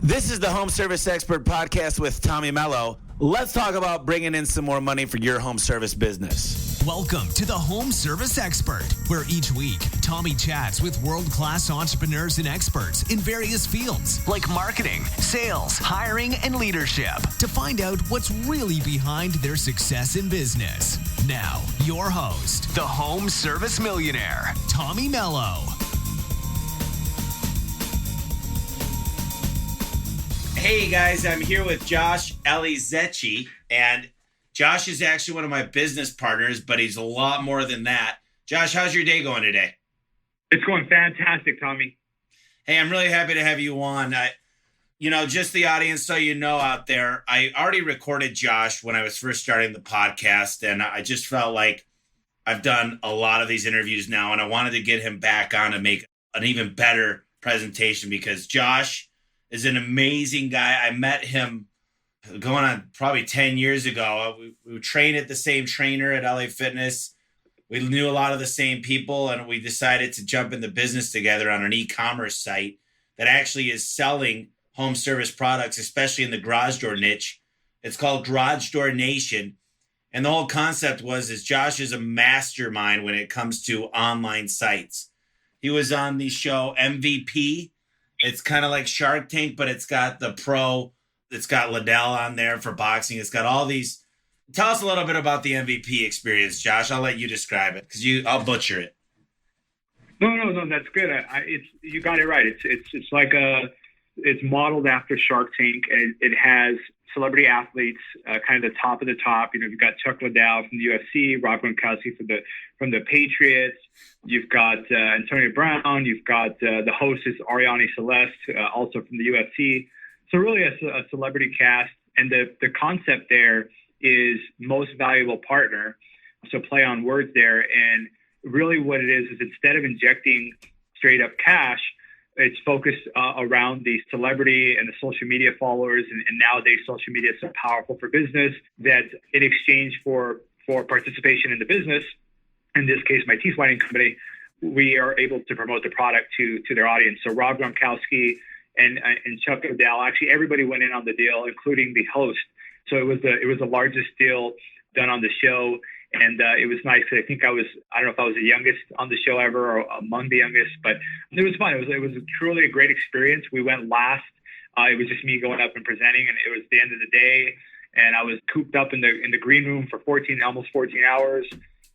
This is the Home Service Expert Podcast with Tommy Mello. Let's talk about bringing in some more money for your home service business. Welcome to the Home Service Expert, where each week, Tommy chats with world-class entrepreneurs and experts in various fields like marketing, sales, hiring, and leadership to find out what's really behind their success in business. Now, your host, the Home Service Millionaire, Tommy Mello. Hey guys, I'm here with Josh Elizetxe, and Josh is actually one of my business partners, but he's a lot more than that. Josh, how's your day going today? It's going fantastic, Tommy. Hey, I'm really happy to have you on. Just the audience so you know out there, I already recorded Josh when I was first starting the podcast, and I just felt like I've done a lot of these interviews now, and I wanted to get him back on and make an even better presentation because Josh is an amazing guy. I met him going on probably 10 years ago. We trained at the same trainer at LA Fitness. We knew a lot of the same people, and we decided to jump in the business together on an e-commerce site that actually is selling home service products, especially in the garage door niche. It's called Garage Door Nation. And the whole concept is Josh is a mastermind when it comes to online sites. He was on the show MVP. It's kind of like Shark Tank, but it's got the pro. It's got Liddell on there for boxing. It's got all these. Tell us a little bit about the MVP experience, Josh. I'll let you describe it because I'll butcher it. No, that's good. You got it right. It's like it's modeled after Shark Tank, and it has celebrity athletes, kind of the top of the top. You've got Chuck Liddell from the UFC, Rob Gronkowski from the Patriots. You've got Antonio Brown. You've got the host is Ariane Celeste, also from the UFC. So really a celebrity cast. And the concept there is most valuable partner. So play on words there. And really what it is instead of injecting straight up cash, it's focused around the celebrity and the social media followers. And nowadays, social media is so powerful for business that in exchange for participation in the business, in this case, my teeth whitening company, we are able to promote the product to their audience. So Rob Gronkowski and Chuck Liddell, actually everybody went in on the deal, including the host. So it was the largest deal done on the show. And it was nice because I don't know if I was the youngest on the show ever or among the youngest, but it was fun. It was truly a great experience. We went last. It was just me going up and presenting, and it was the end of the day. And I was cooped up in the green room for almost 14 hours.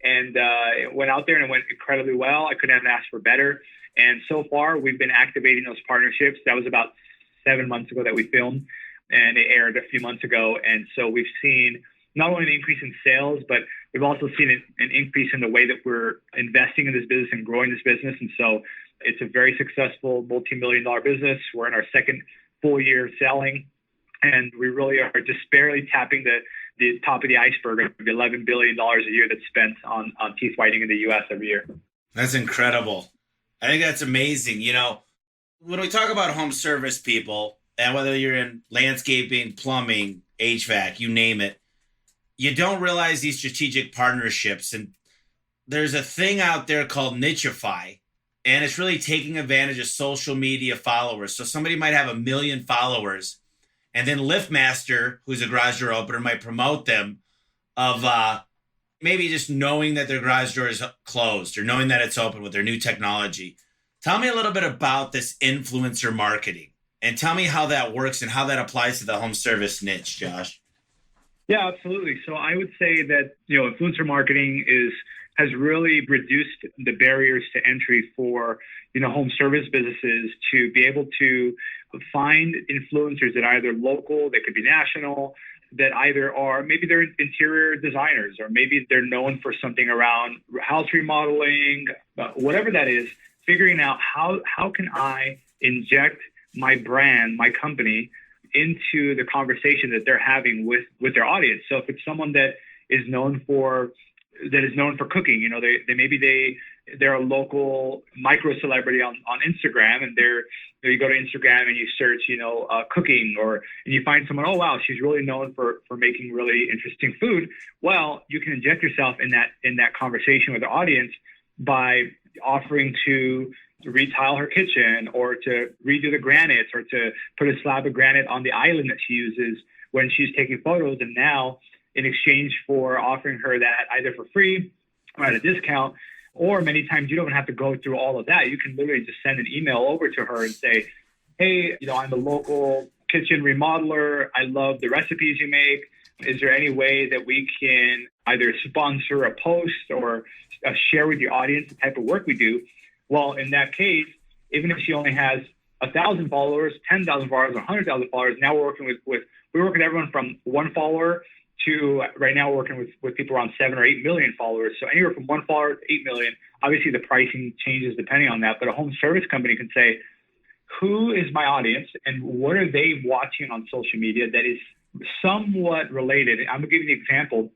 And it went out there and it went incredibly well. I couldn't have asked for better. And so far, we've been activating those partnerships. That was about 7 months ago that we filmed, and it aired a few months ago. And so we've seen not only an increase in sales, but we've also seen an increase in the way that we're investing in this business and growing this business. And so it's a very successful multi-million-dollar business. We're in our second full year of selling, and we really are just barely tapping the top of the iceberg of the $11 billion a year that's spent on teeth whitening in the U.S. every year. That's incredible. I think that's amazing. When we talk about home service people, and whether you're in landscaping, plumbing, HVAC, you name it, you don't realize these strategic partnerships. And there's a thing out there called Nichify, and it's really taking advantage of social media followers. So somebody might have 1 million followers, and then LiftMaster, who's a garage door opener, might promote them of maybe just knowing that their garage door is closed or knowing that it's open with their new technology. Tell me a little bit about this influencer marketing, and tell me how that works and how that applies to the home service niche, Josh. Yeah, absolutely. So I would say that, influencer marketing has really reduced the barriers to entry for, home service businesses to be able to find influencers that are either local, they could be national, that either are, maybe they're interior designers, or maybe they're known for something around house remodeling, whatever that is, figuring out how can I inject my brand, my company, into the conversation that they're having with their audience. So if it's someone that is known for cooking, they're a local micro celebrity on Instagram, and you go to Instagram and you search, cooking, and you find someone, oh wow, she's really known for making really interesting food. Well, you can inject yourself in that conversation with the audience by offering to retile her kitchen or to redo the granites or to put a slab of granite on the island that she uses when she's taking photos. And now, in exchange for offering her that either for free or at a discount, or many times you don't have to go through all of that. You can literally just send an email over to her and say, hey, I'm a local kitchen remodeler. I love the recipes you make. Is there any way that we can either sponsor a post or share with your audience the type of work we do? Well, in that case, even if she only has 1,000 followers, 10,000 followers, 100,000 followers, now we're working with everyone from 1 follower to right now we're working with people around 7 or 8 million followers. So anywhere from 1 follower to 8 million. Obviously, the pricing changes depending on that, but a home service company can say, who is my audience and what are they watching on social media that is somewhat related? I'm going to give you an example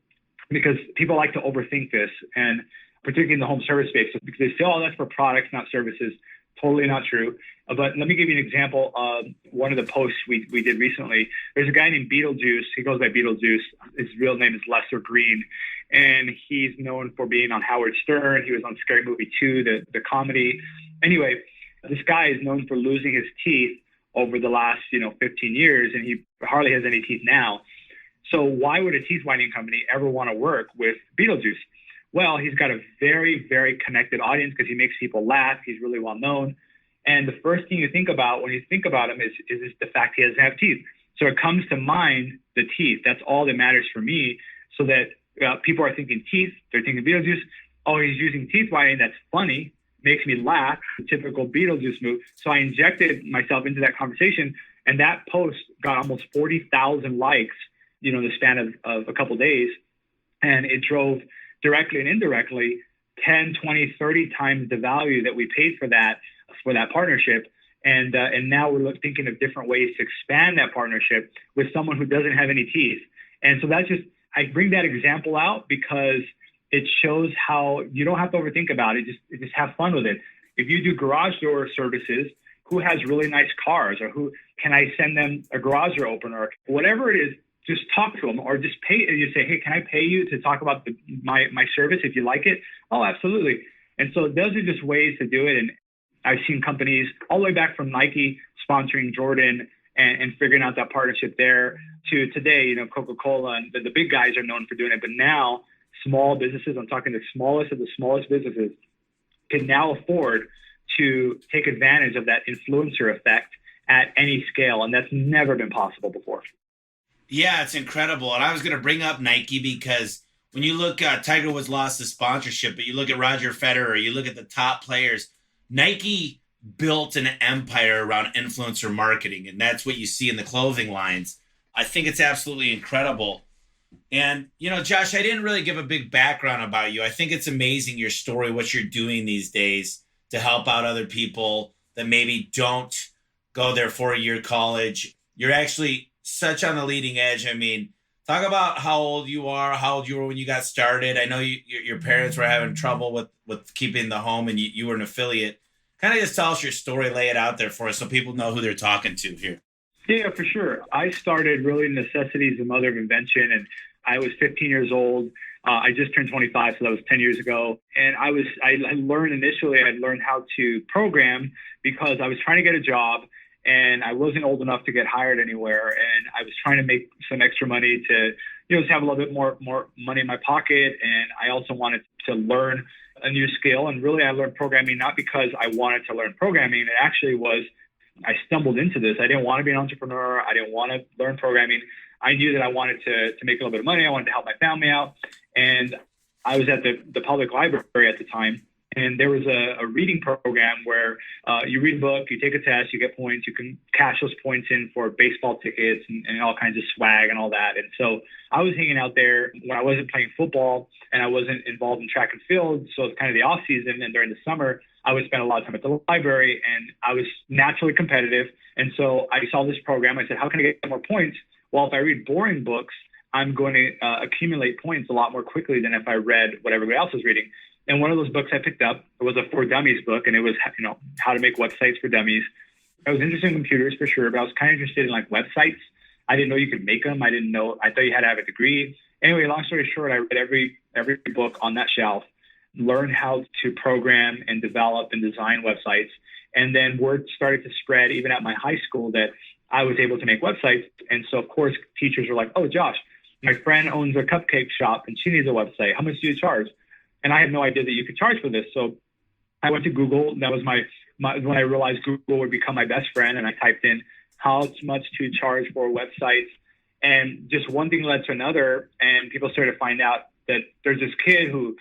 because people like to overthink this, and particularly in the home service space, because they say, oh, that's for products, not services. Totally not true. But let me give you an example of one of the posts we did recently. There's a guy named Beetlejuice. He goes by Beetlejuice. His real name is Lester Green. And he's known for being on Howard Stern. He was on Scary Movie 2, the comedy. Anyway, this guy is known for losing his teeth over the last 15 years, and he hardly has any teeth now. So why would a teeth whitening company ever want to work with Beetlejuice? Well, he's got a very, very connected audience because he makes people laugh. He's really well known. And the first thing you think about when you think about him is the fact he doesn't have teeth. So it comes to mind the teeth. That's all that matters for me. So that people are thinking teeth. They're thinking Beetlejuice. Oh, he's using teeth whitening. That's funny. Makes me laugh. The typical Beetlejuice move. So I injected myself into that conversation. And that post got almost 40,000 likes, in the span of a couple of days. And it drove directly and indirectly 10, 20, 30 times the value that we paid for that partnership. And now we're thinking of different ways to expand that partnership with someone who doesn't have any teeth. And so I bring that example out because it shows how you don't have to overthink about it. Just have fun with it. If you do garage door services, who has really nice cars, or who can I send them a garage door opener, or whatever it is, just talk to them, or just pay. You say, hey, can I pay you to talk about my service if you like it? Oh, absolutely. And so those are just ways to do it. And I've seen companies all the way back from Nike sponsoring Jordan and figuring out that partnership there to today, Coca-Cola and the big guys are known for doing it. But now small businesses, I'm talking the smallest of the smallest businesses, can now afford to take advantage of that influencer effect at any scale. And that's never been possible before. Yeah, it's incredible. And I was going to bring up Nike because when you look, Tiger Woods lost the sponsorship, but you look at Roger Federer, you look at the top players, Nike built an empire around influencer marketing. And that's what you see in the clothing lines. I think it's absolutely incredible. And, Josh, I didn't really give a big background about you. I think it's amazing, your story, what you're doing these days to help out other people that maybe don't go their 4-year college. You're actually such on the leading edge. I mean, talk about how old you are, how old you were when you got started. I know your parents were having trouble with keeping the home and you were an affiliate. Kind of just tell us your story, lay it out there for us so people know who they're talking to here. Yeah, for sure. I started really necessity is the mother of invention, and I was 15 years old. I just turned 25, so that was 10 years ago. And I learned how to program because I was trying to get a job and I wasn't old enough to get hired anywhere. And I was trying to make some extra money to, just have a little bit more money in my pocket. And I also wanted to learn a new skill. And really, I learned programming not because I wanted to learn programming. It actually was, I stumbled into this. I didn't want to be an entrepreneur. I didn't want to learn programming. I knew that I wanted to make a little bit of money. I wanted to help my family out. And I was at the public library at the time. And there was a reading program where you read a book, you take a test, you get points, you can cash those points in for baseball tickets and all kinds of swag and all that. And so I was hanging out there when I wasn't playing football and I wasn't involved in track and field. So it's kind of the off season. And during the summer, I would spend a lot of time at the library and I was naturally competitive. And so I saw this program. I said, how can I get more points? Well, if I read boring books, I'm going to accumulate points a lot more quickly than if I read what everybody else was reading. And one of those books I picked up, it was a For Dummies book, and it was, how to make websites for dummies. I was interested in computers for sure, but I was kind of interested in websites. I didn't know you could make them. I thought you had to have a degree. Anyway, long story short, I read every book on that shelf. learn how to program and develop and design websites. And then word started to spread even at my high school that I was able to make websites. And so, of course, teachers were like, oh, Josh, my friend owns a cupcake shop and she needs a website. How much do you charge? And I had no idea that you could charge for this. So I went to Google. That was my when I realized Google would become my best friend. And I typed in how much to charge for websites. And just one thing led to another. And people started to find out that there's this kid who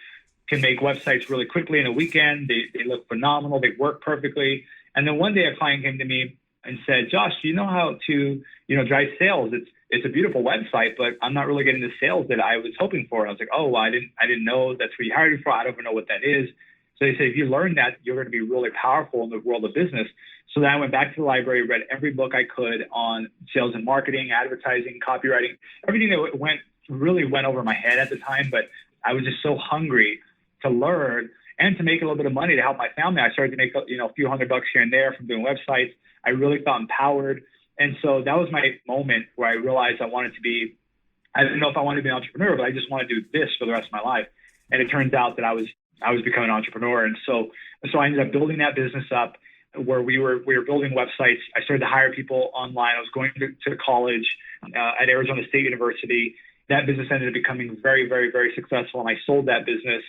can make websites really quickly in a weekend. They look phenomenal. They work perfectly. And then one day a client came to me and said, Josh, do you know how to, drive sales? It's a beautiful website, but I'm not really getting the sales that I was hoping for. And I was like, oh, well, I didn't know that's what you hired me for. I don't even know what that is. So they said, if you learn that, you're going to be really powerful in the world of business. So then I went back to the library, read every book I could on sales and marketing, advertising, copywriting, everything that went over my head at the time. But I was just so hungry to learn and to make a little bit of money to help my family. I started to make a few $100 here and there from doing websites. I really felt empowered. And so that was my moment where I realized I didn't know if I wanted to be an entrepreneur, but I just wanted to do this for the rest of my life. And it turns out that I was becoming an entrepreneur. And so I ended up building that business up where we were building websites. I started to hire people online. I was going to college at Arizona State University. That business ended up becoming very, very, very successful. And I sold that business.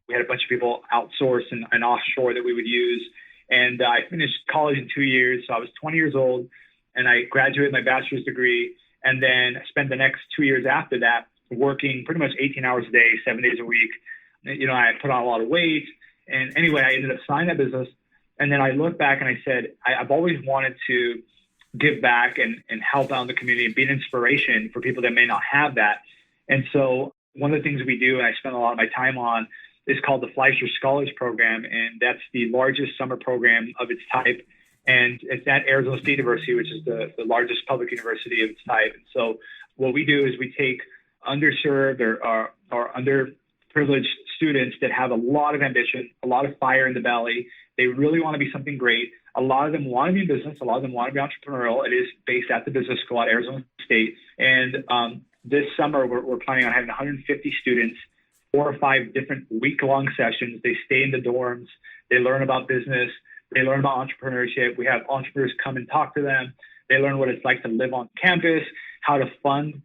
We had a bunch of people outsource and offshore that we would use. And I finished college in 2 years. So I was 20 years old and I graduated my bachelor's degree. And then I spent the next 2 years after that working pretty much 18 hours a day, 7 days a week. I put on a lot of weight. And anyway, I ended up signing that business. And then I looked back and I said, I've always wanted to give back and help out in the community and be an inspiration for people that may not have that. And so one of the things we do, and I spend a lot of my time on, is called the Fleischer Scholars Program. And that's the largest summer program of its type. And it's at Arizona State University, which is the largest public university of its type. And so what we do is we take underserved or underprivileged students that have a lot of ambition, a lot of fire in the belly. They really want to be something great. A lot of them want to be in business. A lot of them want to be entrepreneurial. It is based at the business school at Arizona State. And this summer, we're planning on having 150 students, 4 or 5 different week-long sessions. They stay in the dorms. They learn about business. They learn about entrepreneurship. We have entrepreneurs come and talk to them. They learn what it's like to live on campus, how to fund,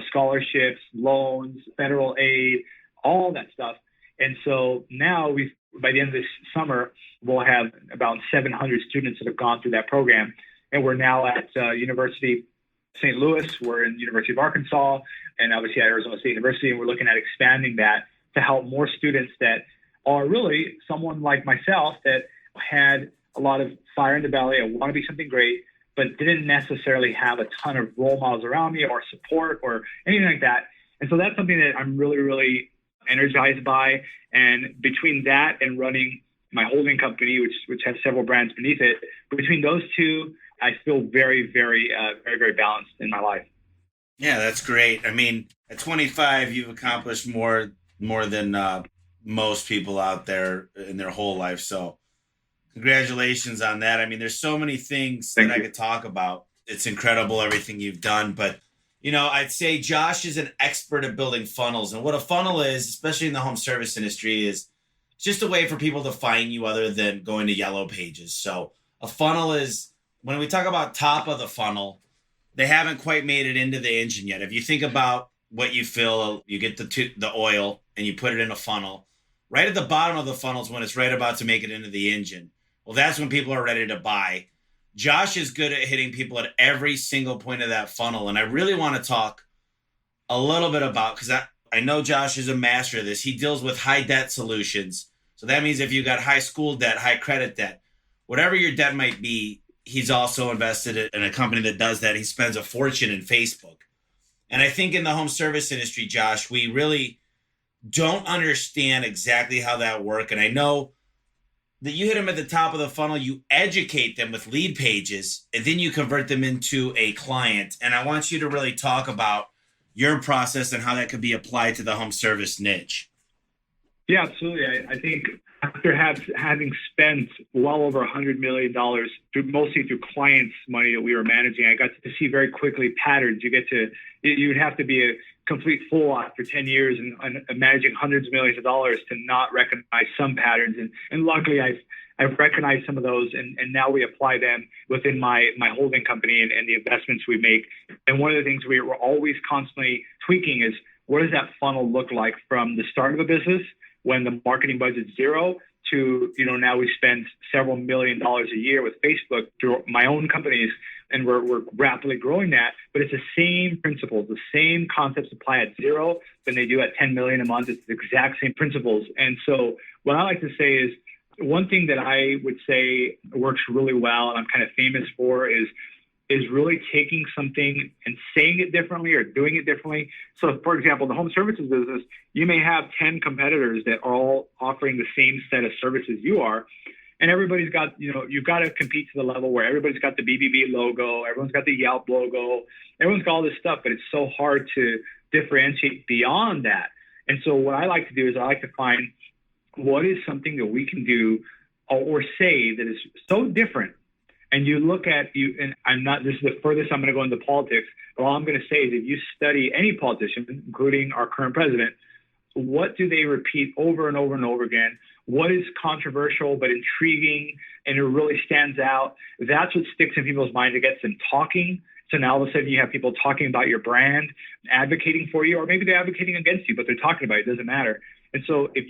scholarships, loans, federal aid, all that stuff. And so now by the end of this summer, we'll have about 700 students that have gone through that program. And we're now at University of St. Louis. We're in University of Arkansas and obviously at Arizona State University. And we're looking at expanding that to help more students that are really someone like myself that had a lot of fire in the belly. I want to be something great, but didn't necessarily have a ton of role models around me or support or anything like that. And so that's something that I'm really, really energized by. And between that and running my holding company, which has several brands beneath it, between those two, I feel very, very, very, very balanced in my life. Yeah, that's great. I mean, at 25, you've accomplished more than most people out there in their whole life. So congratulations on that. I mean, there's so many things that I could talk about. It's incredible, everything you've done. But, I'd say Josh is an expert at building funnels. And what a funnel is, especially in the home service industry, is just a way for people to find you other than going to Yellow Pages. So a funnel is, when we talk about top of the funnel, they haven't quite made it into the engine yet. If you think about what you fill, you get the oil and you put it in a funnel. Right at the bottom of the funnel is when it's right about to make it into the engine. Well, that's when people are ready to buy. Josh is good at hitting people at every single point of that funnel. And I really want to talk a little bit about, because I know Josh is a master of this. He deals with high debt solutions. So that means if you got high school debt, high credit debt, whatever your debt might be, he's also invested in a company that does that. He spends a fortune in Facebook. And I think in the home service industry, Josh, we really don't understand exactly how that works. And I know that you hit them at the top of the funnel, you educate them with lead pages, and then you convert them into a client. And I want you to really talk about your process and how that could be applied to the home service niche. Yeah, absolutely. I think after having spent well over $100 million mostly through clients' money that we were managing, I got to see very quickly patterns. You'd have to be a complete fool after 10 years and managing hundreds of millions of dollars to not recognize some patterns. And luckily, I've recognized some of those, and now we apply them within my holding company and the investments we make. And one of the things we're always constantly tweaking is, what does that funnel look like from the start of a business when the marketing budget's zero to, now we spend several $1 million a year with Facebook through my own companies, and we're rapidly growing that. But it's the same principles, the same concepts apply at zero than they do at 10 million a month. It's the exact same principles. And so what I like to say is, one thing that I would say works really well and I'm kind of famous for is really taking something and saying it differently or doing it differently. So, for example, the home services business, you may have 10 competitors that are all offering the same set of services you are. And everybody's got, you've got to compete to the level where everybody's got the BBB logo, everyone's got the Yelp logo, everyone's got all this stuff, but it's so hard to differentiate beyond that. And so what I like to do is I like to find what is something that we can do or say that is so different. And you look at you, and this is the furthest I'm going to go into politics, but all I'm going to say is if you study any politician, including our current president, what do they repeat over and over and over again? What is controversial but intriguing and it really stands out? That's what sticks in people's minds. It gets them talking. So now all of a sudden you have people talking about your brand, advocating for you, or maybe they're advocating against you, but they're talking about it. It doesn't matter. And so if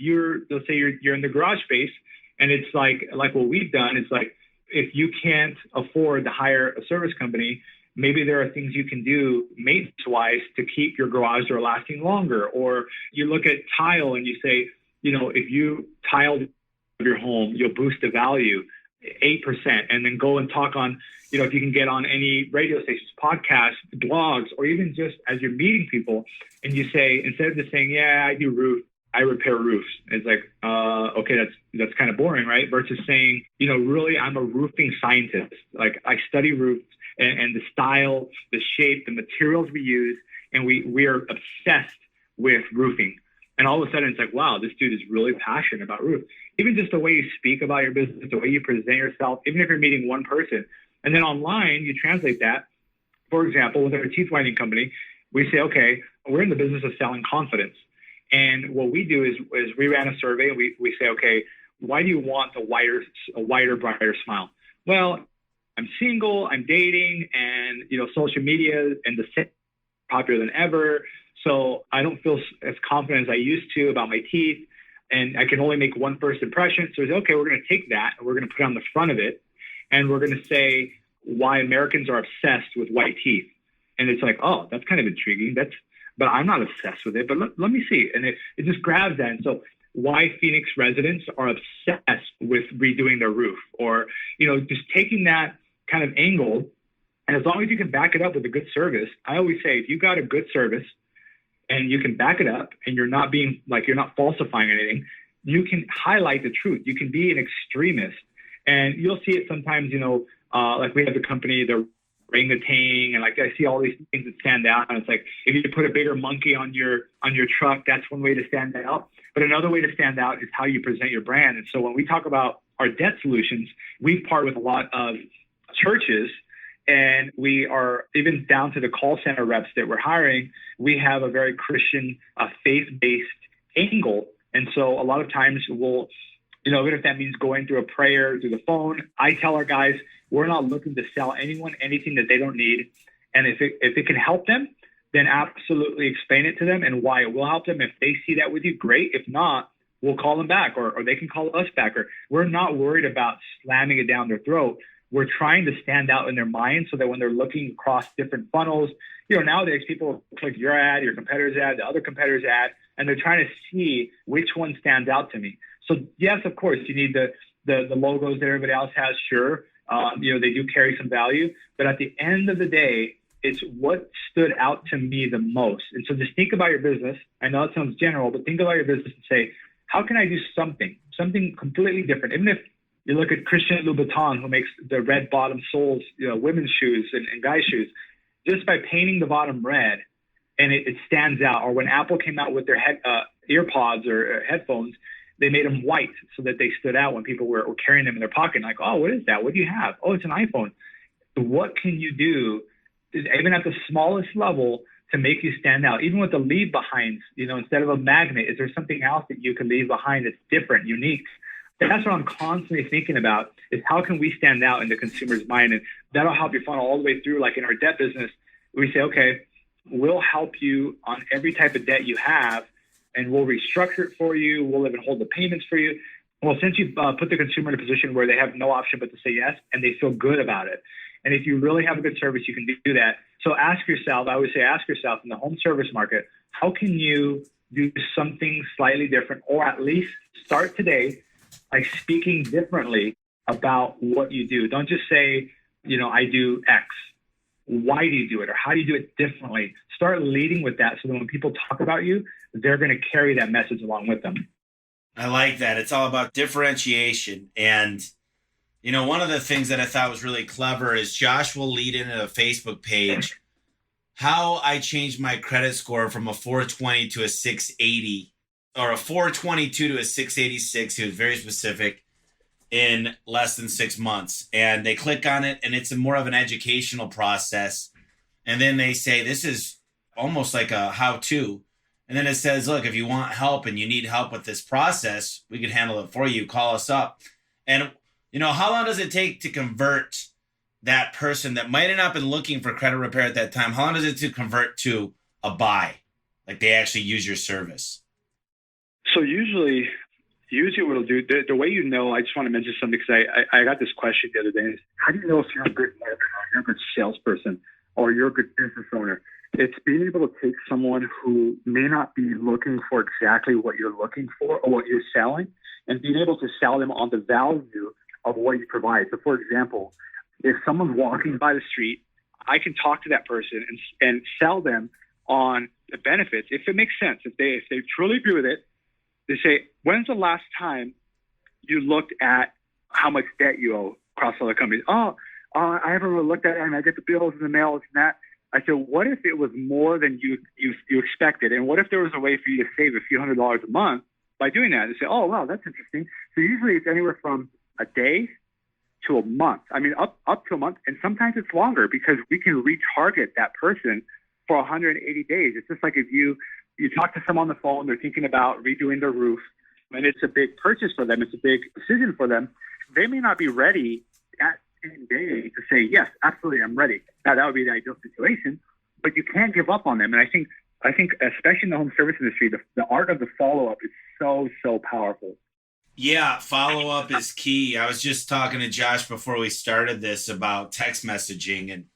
let's say you're in the garage space, and it's like what we've done, it's like, if you can't afford to hire a service company, maybe there are things you can do maintenance-wise to keep your garage door lasting longer. Or you look at tile and you say, if you tiled your home, you'll boost the value 8%, and then go and talk on, if you can get on any radio stations, podcasts, blogs, or even just as you're meeting people and you say, instead of just saying, yeah, I repair roofs. It's like, okay, that's kind of boring, right? Versus saying, really, I'm a roofing scientist. Like, I study roofs and the style, the shape, the materials we use, and we are obsessed with roofing. And all of a sudden, it's like, wow, this dude is really passionate about roof. Even just the way you speak about your business, the way you present yourself, even if you're meeting one person. And then online, you translate that. For example, with our teeth whitening company, we say, okay, we're in the business of selling confidence. And what we do is we ran a survey. We say, okay, why do you want a wider, brighter smile? Well, I'm single, I'm dating, and social media and the same popular than ever. So I don't feel as confident as I used to about my teeth, and I can only make one first impression. So we say, okay, we're going to take that and we're going to put it on the front of it, and we're going to say why Americans are obsessed with white teeth. And it's like, oh, that's kind of intriguing. But I'm not obsessed with it, but let me see. And it just grabs that. And so why Phoenix residents are obsessed with redoing their roof, or, just taking that kind of angle. And as long as you can back it up with a good service, I always say, if you got a good service and you can back it up and you're not falsifying anything, you can highlight the truth. You can be an extremist. And you'll see it sometimes, like we have the company, the orangutan, and like I see all these things that stand out. And it's like, if you put a bigger monkey on your truck, that's one way to stand out. But another way to stand out is how you present your brand. And so when we talk about our debt solutions, we've partnered with a lot of churches, and we are even down to the call center reps that we're hiring. We have a very Christian, faith-based angle. And so a lot of times we'll, even if that means going through a prayer through the phone, I tell our guys, we're not looking to sell anyone anything that they don't need. And if it can help them, then absolutely explain it to them and why it will help them. If they see that with you, great. If not, we'll call them back, or they can call us back. Or we're not worried about slamming it down their throat. We're trying to stand out in their mind so that when they're looking across different funnels, nowadays people click your ad, your competitor's ad, the other competitor's ad, and they're trying to see which one stands out to me. So yes, of course, you need the logos that everybody else has, sure. They do carry some value, but at the end of the day, it's what stood out to me the most. And so just think about your business. I know it sounds general, but think about your business and say, how can I do something completely different? Even if you look at Christian Louboutin, who makes the red bottom soles, women's shoes and guys' shoes, just by painting the bottom red and it stands out. Or when Apple came out with their earpods or headphones, they made them white so that they stood out when people were carrying them in their pocket. Like, oh, what is that? What do you have? Oh, it's an iPhone. So what can you do, even at the smallest level, to make you stand out? Even with the leave behinds, instead of a magnet, is there something else that you can leave behind that's different, unique? That's what I'm constantly thinking about, is how can we stand out in the consumer's mind? And that'll help you funnel all the way through. Like in our debt business, we say, okay, we'll help you on every type of debt you have, and we'll restructure it for you. We'll even hold the payments for you. Well, since you put the consumer in a position where they have no option but to say yes, and they feel good about it. And if you really have a good service, you can do that. So ask yourself, I always say, ask yourself in the home service market, how can you do something slightly different, or at least start today by speaking differently about what you do? Don't just say, I do X. Why do you do it? Or how do you do it differently? Start leading with that so that when people talk about you, they're going to carry that message along with them. I like that. It's all about differentiation. And, one of the things that I thought was really clever is Josh will lead into a Facebook page how I changed my credit score from a 420 to a 680, or a 422 to a 686. He was very specific, in less than 6 months. And they click on it, and it's more of an educational process. And then they say, this is almost like a how-to. And then it says, look, if you want help and you need help with this process, we can handle it for you. Call us up. And, how long does it take to convert that person that might have not been looking for credit repair at that time? How long does it to convert to a buy? Like they actually use your service? So usually what it'll do, the way I just want to mention something, because I got this question the other day. Is, how do you know if you're a good marketer, or you're a good salesperson, or you're a good business owner? It's being able to take someone who may not be looking for exactly what you're looking for or what you're selling, and being able to sell them on the value of what you provide. So, for example, if someone's walking by the street, I can talk to that person and sell them on the benefits, if it makes sense. If they truly agree with it, they say, when's the last time you looked at how much debt you owe across all the companies? I haven't really looked at it, and I get the bills in the mail, and that. I said, what if it was more than you expected? And what if there was a way for you to save a few $100s a month by doing that? They say, oh, wow, that's interesting. So usually it's anywhere from a day to a month. I mean, up to a month. And sometimes it's longer, because we can retarget that person for 180 days. It's just like if you talk to someone on the phone, they're thinking about redoing their roof, and it's a big purchase for them. It's a big decision for them. They may not be ready that same day to say, yes, absolutely, I'm ready. Now, that would be the ideal situation, but you can't give up on them. And I think especially in the home service industry, the art of the follow-up is so powerful. Yeah, follow-up is key. I was just talking to Josh before we started this about text messaging and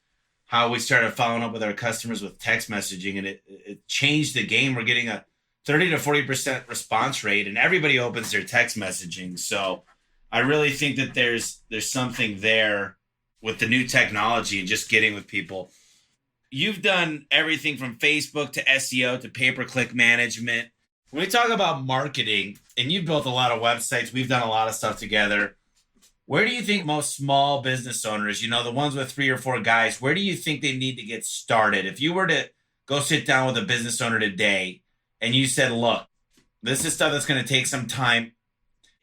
how we started following up with our customers with text messaging, and it changed the game. We're getting a 30 to 40% response rate, and everybody opens their text messaging. So I really think that there's something there with the new technology and just getting with people. You've done everything from Facebook to SEO to pay-per-click management. When we talk about marketing, and you've built a lot of websites, we've done a lot of stuff together. Where do you think most small business owners, the ones with 3 or 4 guys, where do you think they need to get started? If you were to go sit down with a business owner today and you said, look, this is stuff that's going to take some time.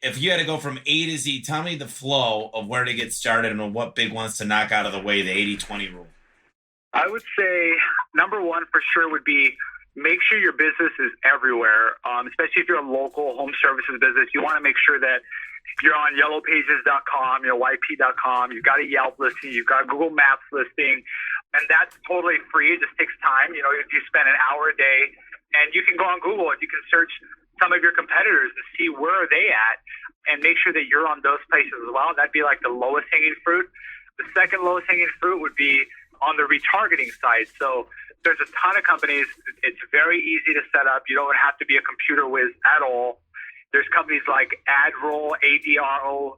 If you had to go from A to Z, tell me the flow of where to get started and what big ones to knock out of the way, the 80-20 rule. I would say number one for sure would be make sure your business is everywhere, especially if you're a local home services business. You want to make sure that you're on yellowpages.com, YP.com, you've got a Yelp listing, you've got a Google Maps listing, and that's totally free. It just takes time. If you spend an hour a day, and you can go on Google and you can search some of your competitors to see where are they at and make sure that you're on those places as well. That'd be like the lowest hanging fruit. The second lowest hanging fruit would be on the retargeting side. So there's a ton of companies. It's very easy to set up. You don't have to be a computer whiz at all. There's companies like AdRoll, AdRoll.com,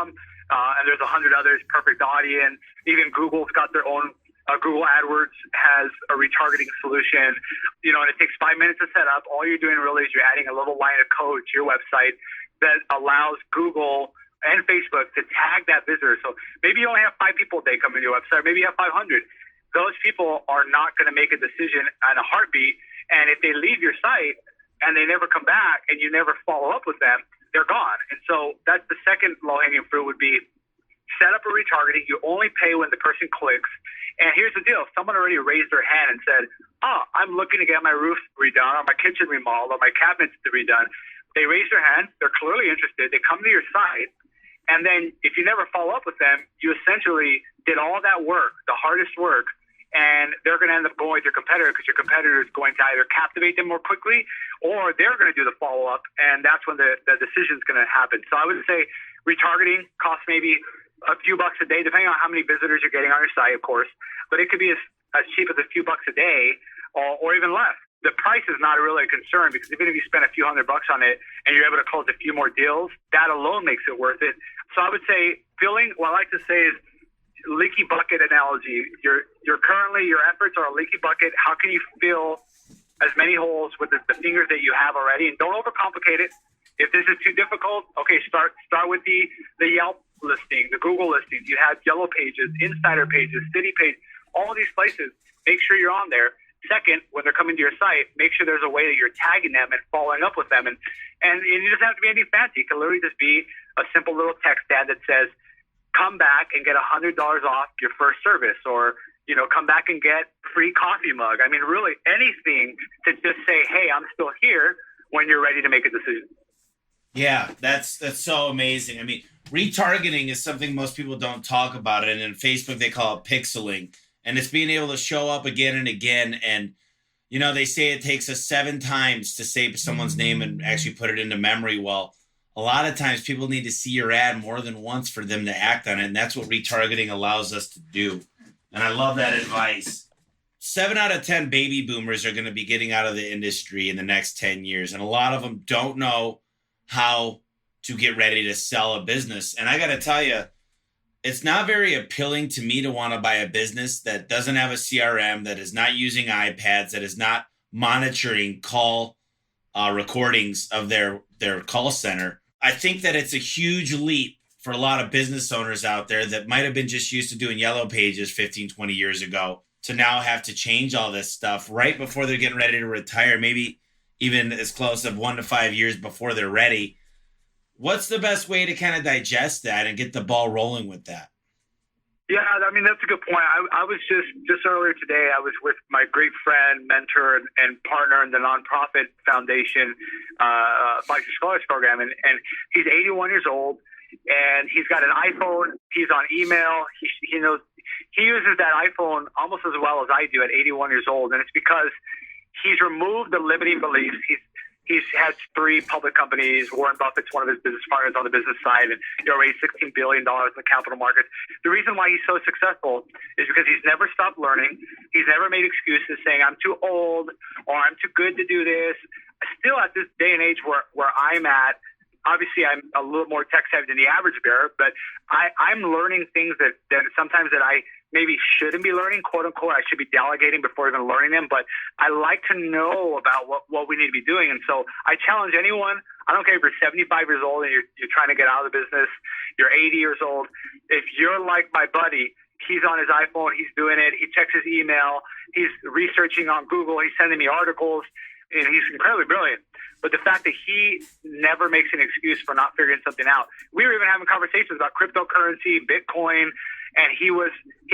and there's 100 others, Perfect Audience. Even Google's got their own. Google AdWords has a retargeting solution, and it takes 5 minutes to set up. All you're doing really is you're adding a little line of code to your website that allows Google and Facebook to tag that visitor. So maybe you only have 5 people a day coming to your website, maybe you have 500. those people are not going to make a decision on a heartbeat. And if they leave your site and they never come back and you never follow up with them, they're gone. And so that's the second low-hanging fruit would be set up a retargeting. You only pay when the person clicks. And here's the deal. If someone already raised their hand and said, oh, I'm looking to get my roof redone or my kitchen remodeled or my cabinets redone, they raise their hand. They're clearly interested. They come to your site. And then if you never follow up with them, you essentially did all that work, the hardest work, and they're going to end up going with your competitor because your competitor is going to either captivate them more quickly or they're going to do the follow-up, and that's when the decision is going to happen. So I would say retargeting costs maybe a few bucks a day, depending on how many visitors you're getting on your site, of course, but it could be as cheap as a few bucks a day or even less. The price is not really a concern because even if you spend a few $100 on it and you're able to close a few more deals, that alone makes it worth it. So I would say what I like to say is leaky bucket analogy. Your efforts are a leaky bucket. How can you fill as many holes with the fingers that you have already? And don't overcomplicate it. If this is too difficult, okay, start with the Yelp listing, the Google listings. You have Yellow Pages, Insider Pages, City Page, all these places. Make sure you're on there. Second, when they're coming to your site, make sure there's a way that you're tagging them and following up with them. And it doesn't have to be anything fancy. It can literally just be a simple little text ad that says, come back and get $100 off your first service, or, come back and get free coffee mug. I mean, really anything to just say, hey, I'm still here when you're ready to make a decision. Yeah, that's so amazing. I mean, retargeting is something most people don't talk about, and in Facebook they call it pixeling, and it's being able to show up again and again. And they say it takes us 7 times to save someone's name and actually put it into memory. Well, a lot of times people need to see your ad more than once for them to act on it, and that's what retargeting allows us to do. And I love that advice. 7 out of 10 baby boomers are going to be getting out of the industry in the next 10 years, and a lot of them don't know how to get ready to sell a business. And I got to tell you, it's not very appealing to me to want to buy a business that doesn't have a CRM, that is not using iPads, that is not monitoring call recordings of their call center. I think that it's a huge leap for a lot of business owners out there that might have been just used to doing Yellow Pages 15, 20 years ago to now have to change all this stuff right before they're getting ready to retire, maybe even as close of 1 to 5 years before they're ready. What's the best way to kind of digest that and get the ball rolling with that? Yeah, I mean, that's a good point. I was just earlier today, I was with my great friend, mentor, and partner in the nonprofit foundation, Bike to Scholars program. And he's 81 years old, and he's got an iPhone. He's on email. He knows, he uses that iPhone almost as well as I do at 81 years old. And it's because he's removed the limiting beliefs. He's had 3 public companies. Warren Buffett's one of his business partners on the business side, and raised $16 billion in the capital markets. The reason why he's so successful is because he's never stopped learning. He's never made excuses saying, I'm too old or I'm too good to do this. Still at this day and age where I'm at, obviously I'm a little more tech savvy than the average bearer, but I'm learning things that sometimes that I maybe shouldn't be learning, quote unquote. I should be delegating before even learning them, but I like to know about what we need to be doing. And so I challenge anyone, I don't care if you're 75 years old and you're trying to get out of the business, you're 80 years old. If you're like my buddy, he's on his iPhone, he's doing it, he checks his email, he's researching on Google, he's sending me articles, and he's incredibly brilliant. But the fact that he never makes an excuse for not figuring something out. We were even having conversations about cryptocurrency, Bitcoin, and he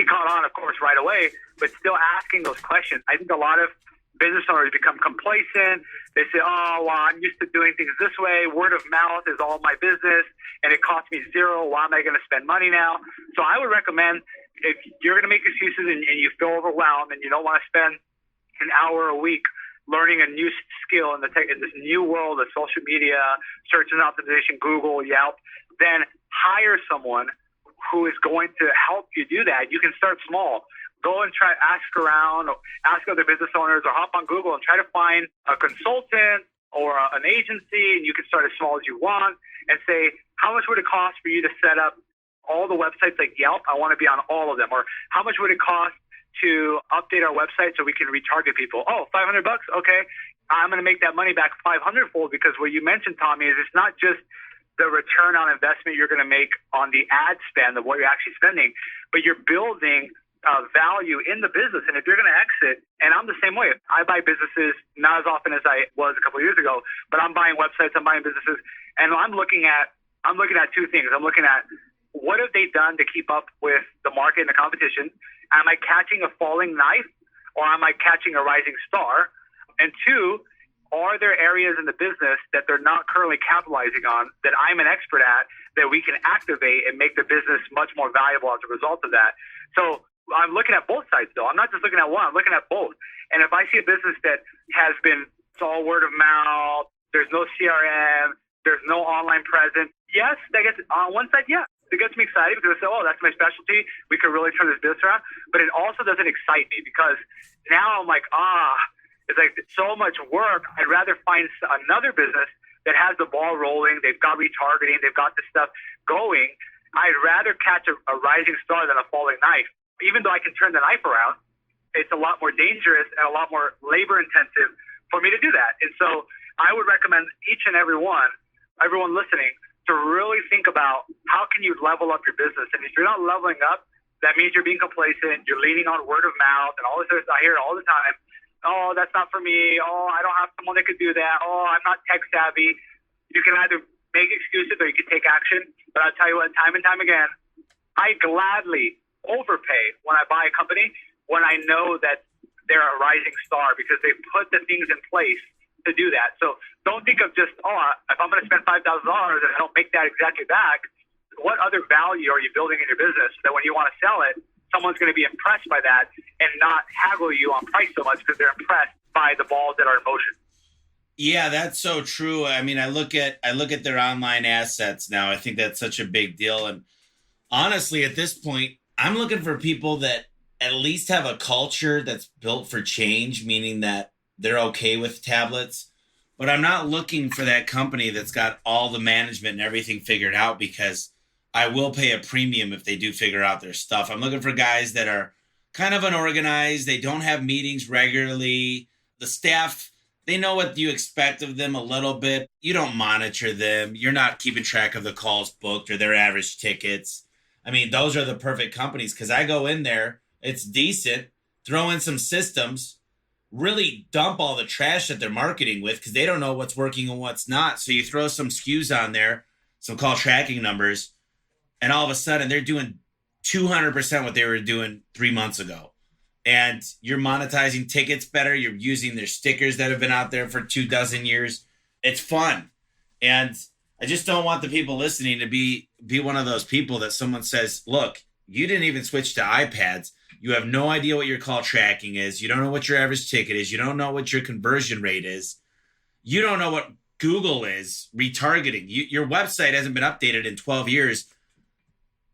caught on, of course, right away, but still asking those questions. I think a lot of business owners become complacent. They say, oh, well, I'm used to doing things this way. Word of mouth is all my business, and it costs me $0. Why am I going to spend money now? So I would recommend, if you're going to make excuses and you feel overwhelmed and you don't want to spend an hour a week learning a new skill in this new world of social media, search and optimization, Google, Yelp, then hire someone who is going to help you do that. You can start small. Go and try ask around, or ask other business owners, or hop on Google and try to find a consultant or an agency, and you can start as small as you want and say, how much would it cost for you to set up all the websites like Yelp? I want to be on all of them. Or how much would it cost to update our website so we can retarget people? Oh, $500? Okay. I'm going to make that money back 500-fold, because what you mentioned, Tommy, is it's not just the return on investment you're going to make on the ad spend of what you're actually spending, but you're building value in the business. And if you're going to exit, and I'm the same way. I buy businesses not as often as I was a couple of years ago, but I'm buying websites, I'm buying businesses, and I'm looking at two things. I'm looking at what have they done to keep up with the market and the competition? Am I catching a falling knife or am I catching a rising star? And two, are there areas in the business that they're not currently capitalizing on that I'm an expert at that we can activate and make the business much more valuable as a result of that? So I'm looking at both sides, though. I'm not just looking at one. I'm looking at both. And if I see a business that has been, it's all word of mouth, there's no CRM, there's no online presence, yes, that gets, on one side, yeah, it gets me excited because I say, oh, that's my specialty. We could really turn this business around. But it also doesn't excite me because now I'm like, it's like so much work. I'd rather find another business that has the ball rolling. They've got retargeting. They've got this stuff going. I'd rather catch a rising star than a falling knife. Even though I can turn the knife around, it's a lot more dangerous and a lot more labor intensive for me to do that. And so I would recommend each and everyone listening, to really think about how can you level up your business. And if you're not leveling up, that means you're being complacent. You're leaning on word of mouth and all this other stuff. I hear it all the time. Oh, that's not for me. Oh, I don't have someone that could do that. Oh, I'm not tech savvy. You can either make excuses or you can take action. But I'll tell you what, time and time again, I gladly overpay when I buy a company when I know that they're a rising star because they put the things in place to do that. So don't think of just, if I'm going to spend $5,000 and I don't make that exactly back, what other value are you building in your business so that when you want to sell it, someone's going to be impressed by that and not haggle you on price so much because they're impressed by the balls that are in motion. Yeah, that's so true. I mean, I look at their online assets now. I think that's such a big deal. And honestly, at this point, I'm looking for people that at least have a culture that's built for change, meaning that they're okay with tablets. But I'm not looking for that company that's got all the management and everything figured out, because I will pay a premium if they do figure out their stuff. I'm looking for guys that are kind of unorganized. They don't have meetings regularly. The staff, they know what you expect of them a little bit. You don't monitor them. You're not keeping track of the calls booked or their average tickets. I mean, those are the perfect companies, because I go in there, it's decent, throw in some systems, really dump all the trash that they're marketing with because they don't know what's working and what's not. So you throw some SKUs on there, some call tracking numbers, and all of a sudden they're doing 200% what they were doing 3 months ago. And you're monetizing tickets better. You're using their stickers that have been out there for 24 years. It's fun. And I just don't want the people listening to be one of those people that someone says, look, you didn't even switch to iPads. You have no idea what your call tracking is. You don't know what your average ticket is. You don't know what your conversion rate is. You don't know what Google is, retargeting. Your website hasn't been updated in 12 years.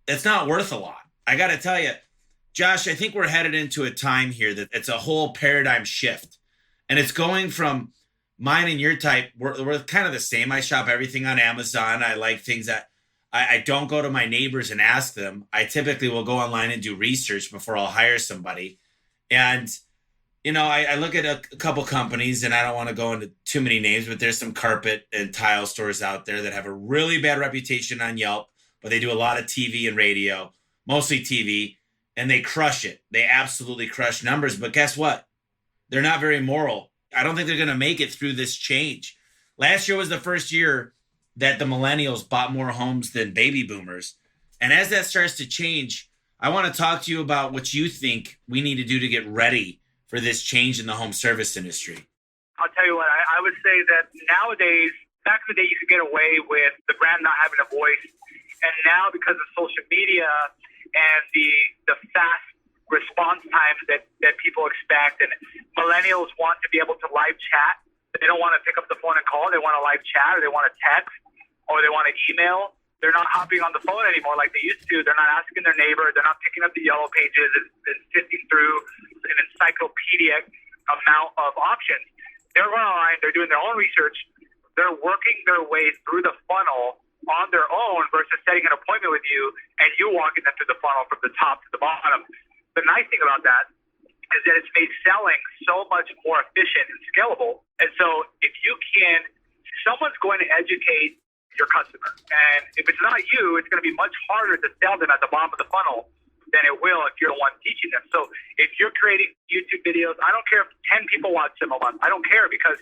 It's not worth a lot. I got to tell you, Josh, I think we're headed into a time here that it's a whole paradigm shift. And it's going from mine and your type. We're kind of the same. I shop everything on Amazon. I like things that I don't go to my neighbors and ask them. I typically will go online and do research before I'll hire somebody. And, you know, I look at a couple companies, and I don't want to go into too many names, but there's some carpet and tile stores out there that have a really bad reputation on Yelp, but they do a lot of TV and radio, mostly TV, and they crush it. They absolutely crush numbers. But guess what? They're not very moral. I don't think they're going to make it through this change. Last year was the first year that the millennials bought more homes than baby boomers. And as that starts to change, I want to talk to you about what you think we need to do to get ready for this change in the home service industry. I'll tell you what, I would say that nowadays, back in the day, you could get away with the brand not having a voice. And now, because of social media and the fast response times that people expect, and millennials want to be able to live chat. They don't want to pick up the phone and call. They want to live chat, or they want to text, or they want to email. They're not hopping on the phone anymore like they used to. They're not asking their neighbor. They're not picking up the yellow pages and sifting through an encyclopedic amount of options. They're going online. They're doing their own research. They're working their way through the funnel on their own versus setting an appointment with you and you walking them through the funnel from the top to the bottom. The nice thing about that is that it's made selling so much more efficient and scalable. And so if you can, someone's going to educate your customer. And if it's not you, it's going to be much harder to sell them at the bottom of the funnel than it will if you're the one teaching them. So if you're creating YouTube videos, I don't care if 10 people watch them a month. I don't care, because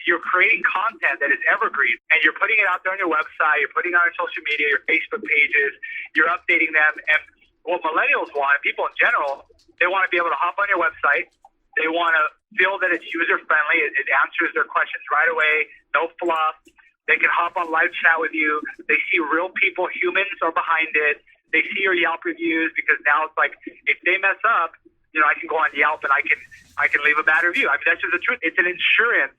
you're creating content that is evergreen, and you're putting it out there on your website, you're putting it on your social media, your Facebook pages, you're updating them. And what millennials want, and people in general, they want to be able to hop on your website. They want to feel that it's user-friendly. It answers their questions right away, no fluff. They can hop on live chat with you. They see real people, humans are behind it. They see your Yelp reviews, because now it's like, if they mess up, I can go on Yelp and I can leave a bad review. I mean, that's just the truth. It's an insurance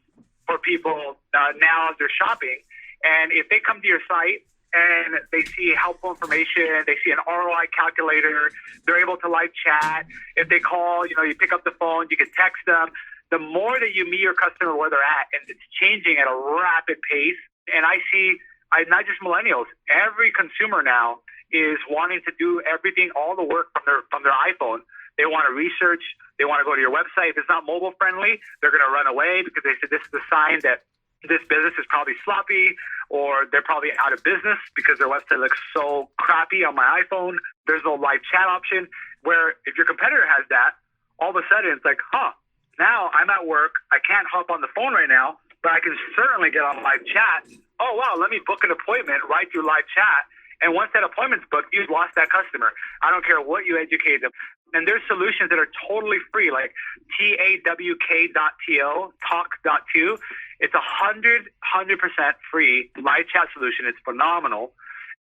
for people now as they're shopping. And if they come to your site and they see helpful information, they see an ROI calculator, they're able to live chat. If they call, you pick up the phone, you can text them. The more that you meet your customer where they're at, and it's changing at a rapid pace. And I see, not just millennials, every consumer now is wanting to do everything, all the work from their iPhone. They want to research. They want to go to your website. If it's not mobile friendly, they're going to run away, because they said this is a sign that this business is probably sloppy, or they're probably out of business because their website looks so crappy on my iPhone. There's no live chat option, where if your competitor has that, all of a sudden it's like, now I'm at work. I can't hop on the phone right now, but I can certainly get on live chat. Oh, wow, let me book an appointment right through live chat. And once that appointment's booked, you've lost that customer. I don't care what you educate them. And there's solutions that are totally free, like TAWK.TO, talk.to. It's 100% free live chat solution. It's phenomenal.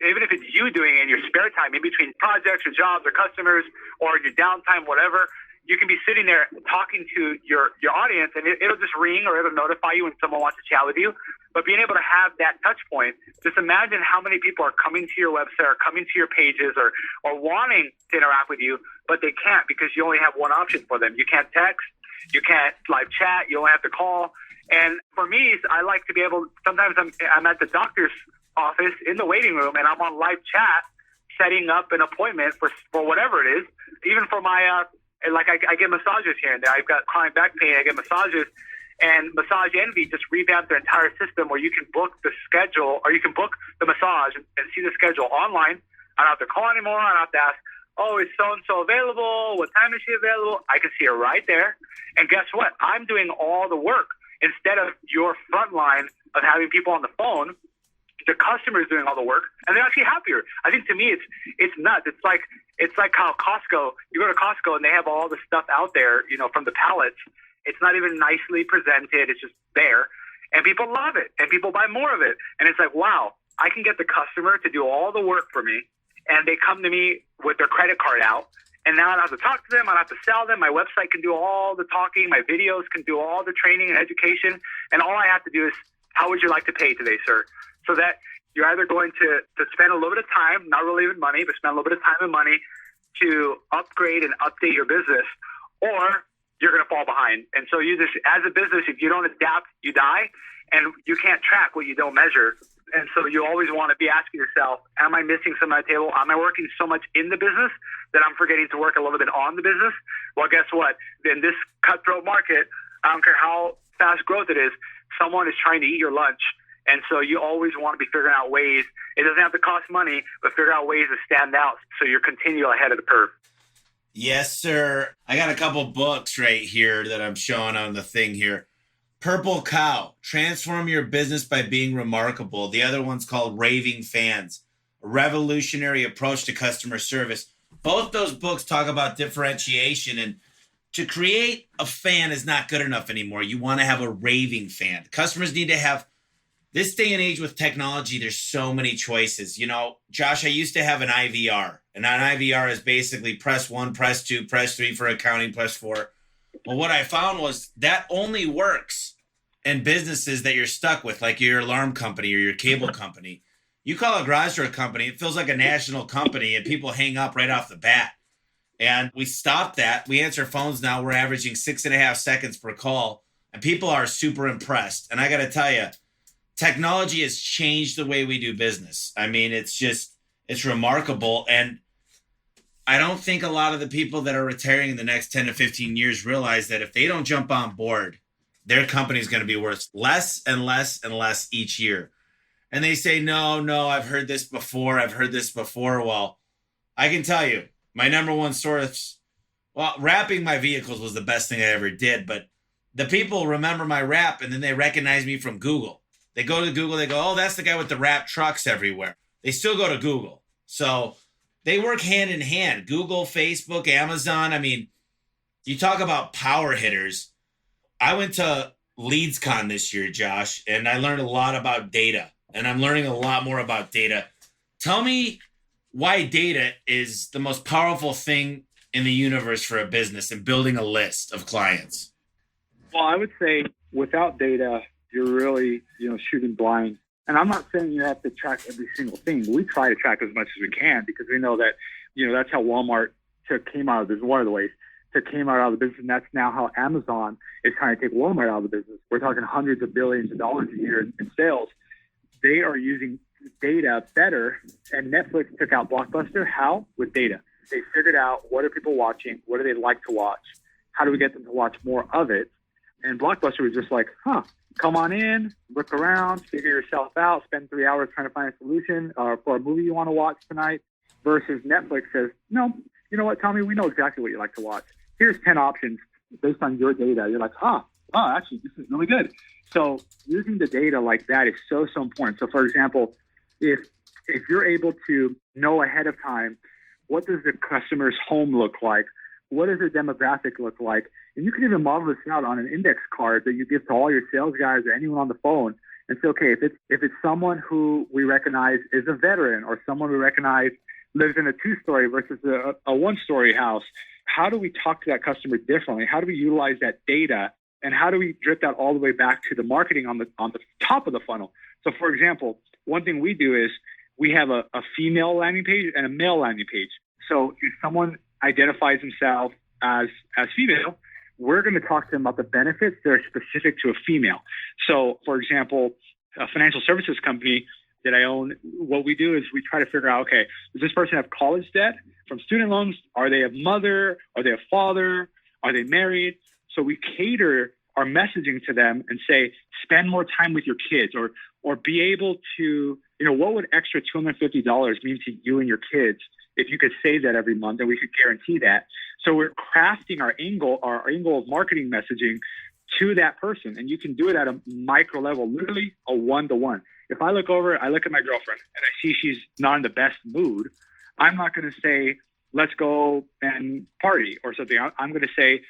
Even if it's you doing it in your spare time, in between projects or jobs or customers, or in your downtime, whatever, you can be sitting there talking to your audience, and it'll just ring, or it'll notify you when someone wants to chat with you. But being able to have that touch point, just imagine how many people are coming to your website or coming to your pages or wanting to interact with you, but they can't, because you only have one option for them. You can't text, you can't live chat, you only have to call. And for me, I like to be able, sometimes I'm at the doctor's office in the waiting room, and I'm on live chat setting up an appointment for whatever it is. Even for my, I get massages here and there. I've got chronic back pain, I get massages. And Massage Envy just revamped their entire system, where you can book the schedule, or you can book the massage and see the schedule online. I don't have to call anymore. I don't have to ask, is so-and-so available? What time is she available? I can see her right there. And guess what? I'm doing all the work. Instead of your front line of having people on the phone, the customer is doing all the work, and they're actually happier. I think, to me, it's nuts. It's like how Costco, you go to Costco and they have all the stuff out there, from the pallets. It's not even nicely presented. It's just there. And people love it. And people buy more of it. And it's like, wow, I can get the customer to do all the work for me. And they come to me with their credit card out. And now I don't have to talk to them. I don't have to sell them. My website can do all the talking. My videos can do all the training and education. And all I have to do is, how would you like to pay today, sir? So that you're either going to spend a little bit of time, not really even money, but spend a little bit of time and money to upgrade and update your business, or you're going to fall behind. And so you just, as a business, if you don't adapt, you die, and you can't track what you don't measure. And so you always want to be asking yourself, am I missing some at the table? Am I working so much in the business that I'm forgetting to work a little bit on the business? Well, guess what? In this cutthroat market, I don't care how fast growth it is, someone is trying to eat your lunch. And so you always want to be figuring out ways. It doesn't have to cost money, but figure out ways to stand out so you're continually ahead of the curve. Yes, sir. I got a couple books right here that I'm showing on the thing here. Purple Cow, Transform Your Business by Being Remarkable. The other one's called Raving Fans, A Revolutionary Approach to Customer Service. Both those books talk about differentiation, and to create a fan is not good enough anymore. You want to have a raving fan. Customers need to have, this day and age with technology, there's so many choices. Josh, I used to have an IVR, and an IVR is basically press 1, press 2, press 3 for accounting, press 4. Well, what I found was that only works in businesses that you're stuck with, like your alarm company or your cable company. You call a garage door company, it feels like a national company, and people hang up right off the bat. And we stopped that. We answer phones now. We're averaging 6.5 seconds per call, and people are super impressed. And I got to tell you, technology has changed the way we do business. I mean, it's remarkable. And I don't think a lot of the people that are retiring in the next 10 to 15 years realize that if they don't jump on board, their company is going to be worth less and less and less each year. And they say, no, I've heard this before. Well, I can tell you, my number one source. Well, wrapping my vehicles was the best thing I ever did, but the people remember my wrap and then they recognize me from Google. They go to Google, they go, oh, that's the guy with the wrap trucks everywhere. They still go to Google. So they work hand in hand. Google, Facebook, Amazon. I mean, you talk about power hitters. I went to LeadsCon this year, Josh, and I learned a lot about data, and I'm learning a lot more about data. Tell me why data is the most powerful thing in the universe for a business and building a list of clients. Well, I would say without data, you're really, shooting blind. And I'm not saying you have to track every single thing. We try to track as much as we can because we know that, that's how Walmart took Kmart out of the business. One of the ways took Kmart out of the business, and that's now how Amazon is trying to take Walmart out of the business. We're talking hundreds of billions of dollars a year in sales. They are using data better, and Netflix took out Blockbuster. How? With data. They figured out what are people watching, what do they like to watch, how do we get them to watch more of it, and Blockbuster was just like, come on in, look around, figure yourself out, spend 3 hours trying to find a solution for a movie you want to watch tonight, versus Netflix says, no, you know what, Tommy, we know exactly what you like to watch. Here's 10 options based on your data. You're like, actually, this is really good. So using the data like that is so important. So, for example, if you're able to know ahead of time, what does the customer's home look like? What does their demographic look like? And you can even model this out on an index card that you give to all your sales guys or anyone on the phone and say, okay, if it's someone who we recognize is a veteran or someone we recognize lives in a 2-story versus a 1-story house, how do we talk to that customer differently? How do we utilize that data? And how do we drip that all the way back to the marketing on the top of the funnel? So, for example, one thing we do is we have a female landing page and a male landing page. So if someone identifies himself as female, we're going to talk to them about the benefits that are specific to a female. So, for example, a financial services company that I own, what we do is we try to figure out, okay, does this person have college debt from student loans? Are they a mother? Are they a father? Are they married? So we cater our messaging to them and say, spend more time with your kids, or be able to, what would extra $250 mean to you and your kids if you could save that every month, and we could guarantee that. So we're crafting our angle of marketing messaging to that person. And you can do it at a micro level, literally a 1-to-1. If I look at my girlfriend and I see she's not in the best mood, I'm not going to say, let's go and party or something. I'm going to say,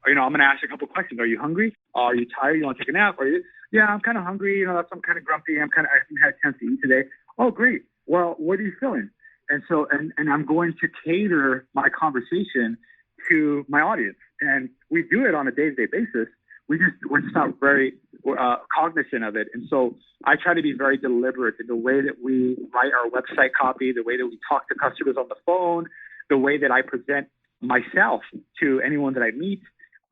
I'm going to ask a couple of questions. Are you hungry? Are you tired? You want to take a nap? Yeah, I'm kind of hungry. I'm kind of grumpy. I haven't had a chance to eat today. Oh, great. Well, what are you feeling? And so, and I'm going to cater my conversation to my audience. And we do it on a day-to-day basis. We're just not very cognizant of it. And so I try to be very deliberate in the way that we write our website copy, the way that we talk to customers on the phone, the way that I present myself to anyone that I meet.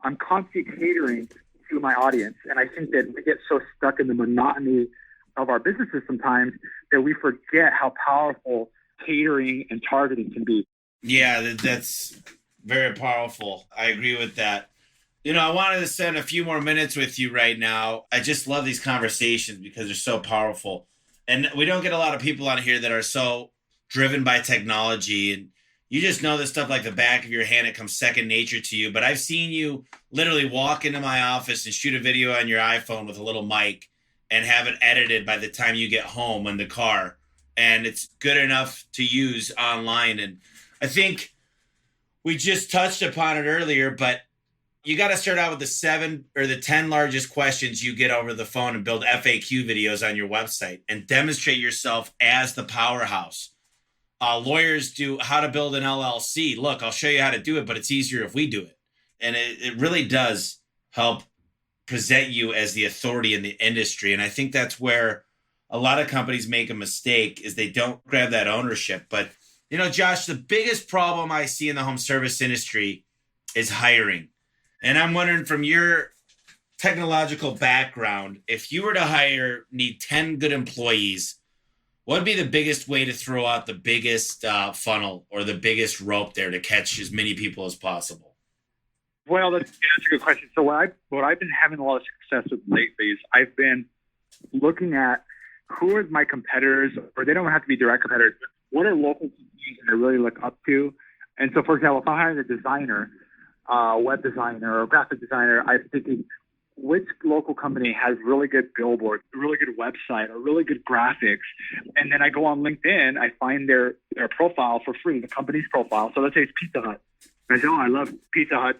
I'm constantly catering to my audience. And I think that we get so stuck in the monotony of our businesses sometimes that we forget how powerful catering and targeting can be. Yeah, that's very powerful. I agree with that. I wanted to spend a few more minutes with you right now. I just love these conversations because they're so powerful. And we don't get a lot of people on here that are so driven by technology, and you just know this stuff like the back of your hand. It comes second nature to you. But I've seen you literally walk into my office and shoot a video on your iPhone with a little mic and have it edited by the time you get home in the car. And it's good enough to use online. And I think we just touched upon it earlier, but you got to start out with the 7 or the 10 largest questions you get over the phone and build FAQ videos on your website and demonstrate yourself as the powerhouse. Lawyers do how to build an LLC. Look, I'll show you how to do it, but it's easier if we do it. And it really does help present you as the authority in the industry. And I think that's where a lot of companies make a mistake, is they don't grab that ownership. But, Josh, the biggest problem I see in the home service industry is hiring. And I'm wondering, from your technological background, if you were to need 10 good employees, what would be the biggest way to throw out the biggest funnel or the biggest rope there to catch as many people as possible? Well, that's a good question. So what I've been having a lot of success with lately is I've been looking at who are my competitors, or they don't have to be direct competitors, but what are local companies that I really look up to And so, for example, if I'm hiring a designer, web designer or graphic designer, I'm thinking, which local company has really good billboards, really good website, or really good graphics? And then I go on LinkedIn, I find their profile for free, the company's profile. So let's say it's Pizza Hut. And I say, oh, I love Pizza Hut's,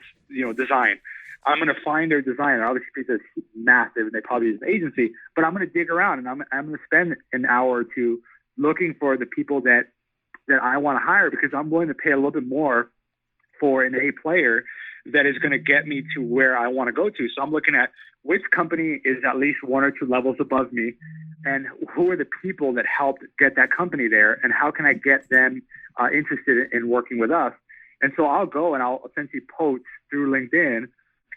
design. I'm going to find their designer. Obviously, Pizza is massive, and they probably use an agency. But I'm going to dig around, and I'm going to spend an hour or two looking for the people that I want to hire, because I'm willing to pay a little bit more for an A player that is going to get me to where I want to go to. So I'm looking at which company is at least 1 or 2 levels above me, and who are the people that helped get that company there, and how can I get them interested in working with us. And so I'll go and I'll essentially poach through LinkedIn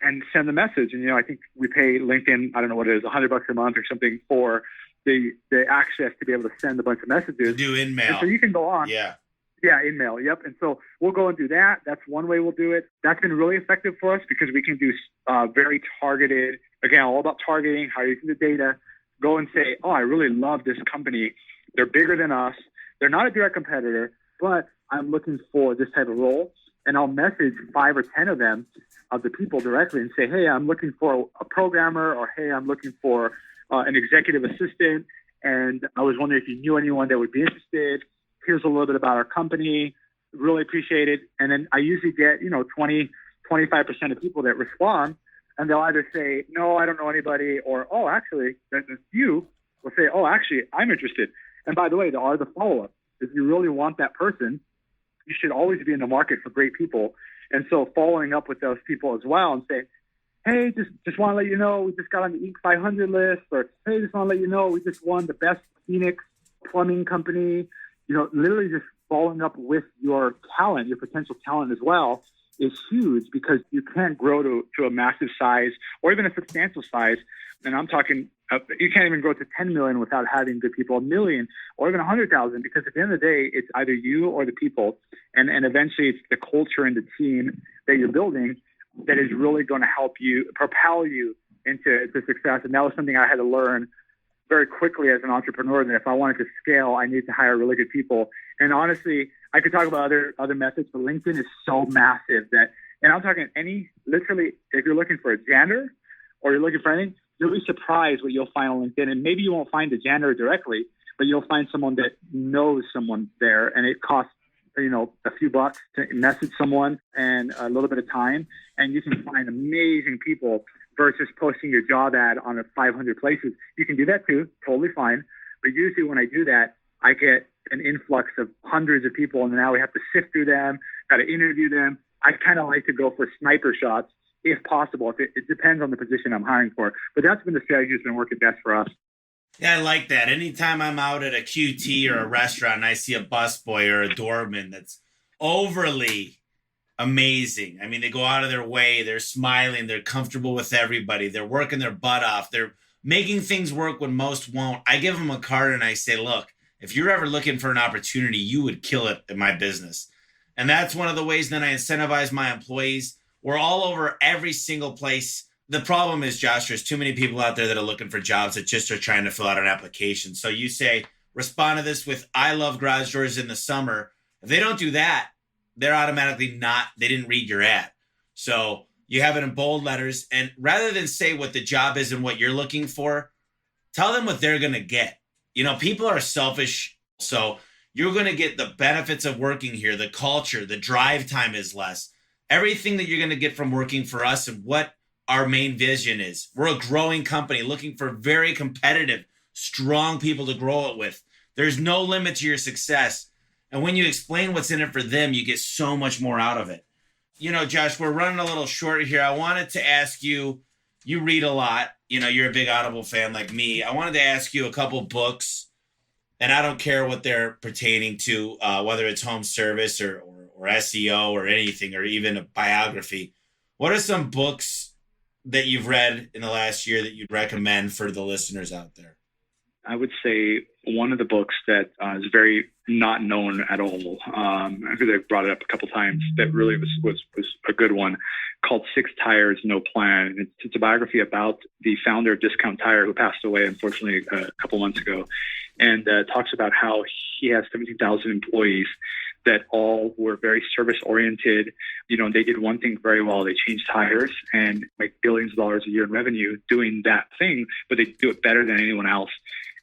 and send the message. And, I think we pay LinkedIn, I don't know what it is, $100 a month or something for the access to be able to send a bunch of messages. To do in-mail. And so you can go on. Yeah. Yeah, in-mail. Yep. And so we'll go and do that. That's one way we'll do it. That's been really effective for us because we can do very targeted, again, all about targeting, how using the data. Go and say, oh, I really love this company. They're bigger than us. They're not a direct competitor, but I'm looking for this type of role. And I'll message 5 or 10 of them, of the people directly, and say, hey, I'm looking for a programmer, or hey, I'm looking for an executive assistant. And I was wondering if you knew anyone that would be interested. Here's a little bit about our company. Really appreciate it. And then I usually get, 20, 25% of people that respond, and they'll either say, no, I don't know anybody, or, oh, actually, there's a few will say, oh, actually, I'm interested. And by the way, there are the follow-ups. If you really want that person, you should always be in the market for great people. And so following up with those people as well and say, hey, just want to let you know, we just got on the Inc. 500 list, or hey, just want to let you know, we just won the best Phoenix plumbing company. Literally just following up with your talent, your potential talent as well, is huge, because you can't grow to a massive size or even a substantial size. And I'm talking, you can't even grow to 10 million without having good people, 1 million or even 100,000, because at the end of the day, it's either you or the people. And eventually it's the culture and the team that you're building that is really going to help you, propel you into success. And that was something I had to learn very quickly as an entrepreneur, that if I wanted to scale, I needed to hire really good people. And honestly, I could talk about other methods, but LinkedIn is so massive that, and I'm talking literally, if you're looking for a janitor or you're looking for anything, you'll be surprised what you'll find on LinkedIn. And maybe you won't find the janitor directly, but you'll find someone that knows someone there, and it costs, a few bucks to message someone and a little bit of time, and you can find amazing people versus posting your job ad on 500 places. You can do that too, totally fine. But usually when I do that, I get an influx of hundreds of people, and now we have to sift through them, got to interview them. I kind of like to go for sniper shots if possible. It depends on the position I'm hiring for. But that's been the strategy that's been working best for us. Yeah, I like that. Anytime I'm out at a QT or a restaurant and I see a busboy or a doorman that's overly amazing. I mean, they go out of their way. They're smiling. They're comfortable with everybody. They're working their butt off. They're making things work when most won't. I give them a card and I say, look, if you're ever looking for an opportunity, you would kill it in my business. And that's one of the ways that I incentivize my employees. We're all over every single place. The problem is, Josh, there's too many people out there that are looking for jobs that just are trying to fill out an application. So you say, respond to this with, I love garage doors in the summer. If they don't do that, they're automatically they didn't read your ad. So you have it in bold letters. And rather than say what the job is and what you're looking for, tell them what they're going to get. People are selfish. So you're going to get the benefits of working here, the culture, the drive time is less. Everything that you're going to get from working for us, and what our main vision is. We're a growing company looking for very competitive, strong people to grow it with. There's no limit to your success. And when you explain what's in it for them, you get so much more out of it. Josh, we're running a little short here. I wanted to ask you, you read a lot. You're a big Audible fan like me. I wanted to ask you a couple books, and I don't care what they're pertaining to, whether it's home service or SEO or anything, or even a biography. What are some books that you've read in the last year that you'd recommend for the listeners out there? I would say one of the books that is very not known at all, because I've brought it up a couple times, that really was a good one, called 6 Tires, No Plan. It's a biography about the founder of Discount Tire, who passed away, unfortunately, a couple months ago, and talks about how he has 17,000 employees that all were very service oriented. They did one thing very well. They changed tires and make billions of dollars a year in revenue doing that thing, but they do it better than anyone else.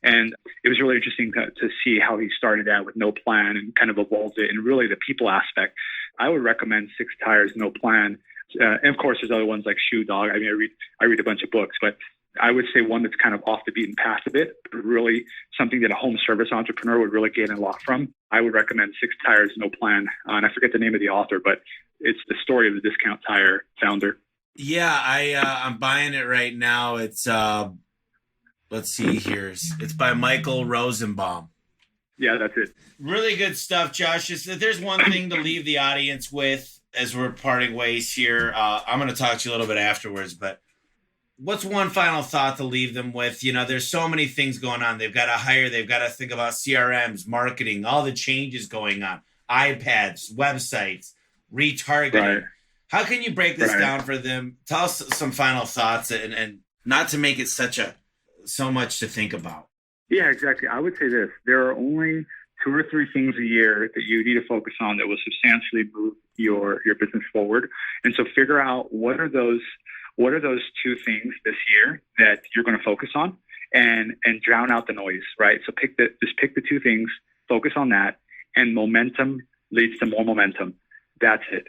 And it was really interesting to see how he started out with no plan and kind of evolved it. And really the people aspect, I would recommend Six Tires, No Plan. And of course, there's other ones like Shoe Dog. I mean, I read a bunch of books, but I would say one that's kind of off the beaten path a bit, but really something that a home service entrepreneur would really gain a lot from. I would recommend Six Tires, No Plan. And I forget the name of the author, but it's the story of the discount tire founder. Yeah, I'm buying it right now. It's let's see here. It's by Michael Rosenbaum. Yeah, that's it. Really good stuff, Josh. There's one thing to leave the audience with as we're parting ways here. I'm going to talk to you a little bit afterwards, but what's one final thought to leave them with? There's so many things going on. They've got to hire. They've got to think about CRMs, marketing, all the changes going on, iPads, websites, retargeting. Right. How can you break this down for them? Tell us some final thoughts and not to make it so much to think about. Yeah, exactly. I would say this. There are only 2 or 3 things a year that you need to focus on that will substantially move your business forward. And so figure out what are those 2 things this year that you're going to focus on and drown out the noise, right? So pick the 2 things, focus on that, and momentum leads to more momentum. That's it.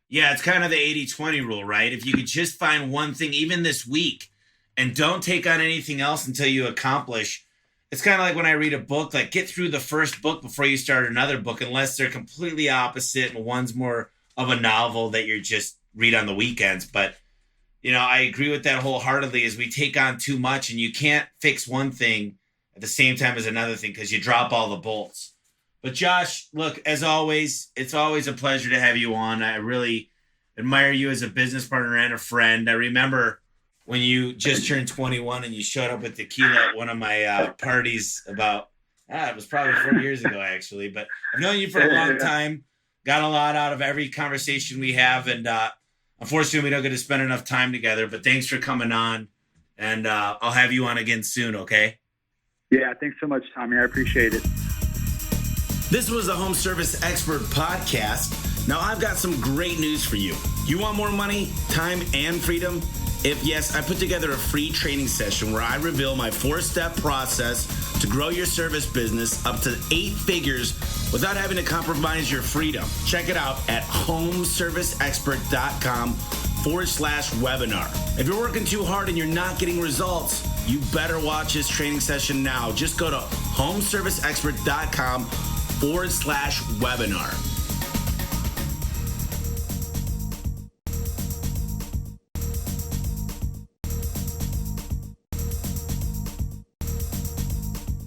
Yeah, it's kind of the 80-20 rule, right? If you could just find one thing, even this week, and don't take on anything else until you accomplish. It's kind of like when I read a book, like get through the first book before you start another book, unless they're completely opposite and one's more of a novel that you just read on the weekends. But, I agree with that wholeheartedly as we take on too much and you can't fix one thing at the same time as another thing because you drop all the bolts. But Josh, look, as always, it's always a pleasure to have you on. I really admire you as a business partner and a friend. I remember when you just turned 21 and you showed up with tequila at one of my parties it was probably 4 years ago, actually. But I've known you for a long time, got a lot out of every conversation we have. And unfortunately, we don't get to spend enough time together. But thanks for coming on. And I'll have you on again soon, okay? Yeah, thanks so much, Tommy. I appreciate it. This was the Home Service Expert Podcast. Now, I've got some great news for you. You want more money, time, and freedom? If yes, I put together a free training session where I reveal my 4-step process to grow your service business up to 8 figures without having to compromise your freedom. Check it out at homeserviceexpert.com/webinar. If you're working too hard and you're not getting results, you better watch this training session now. Just go to homeserviceexpert.com/webinar.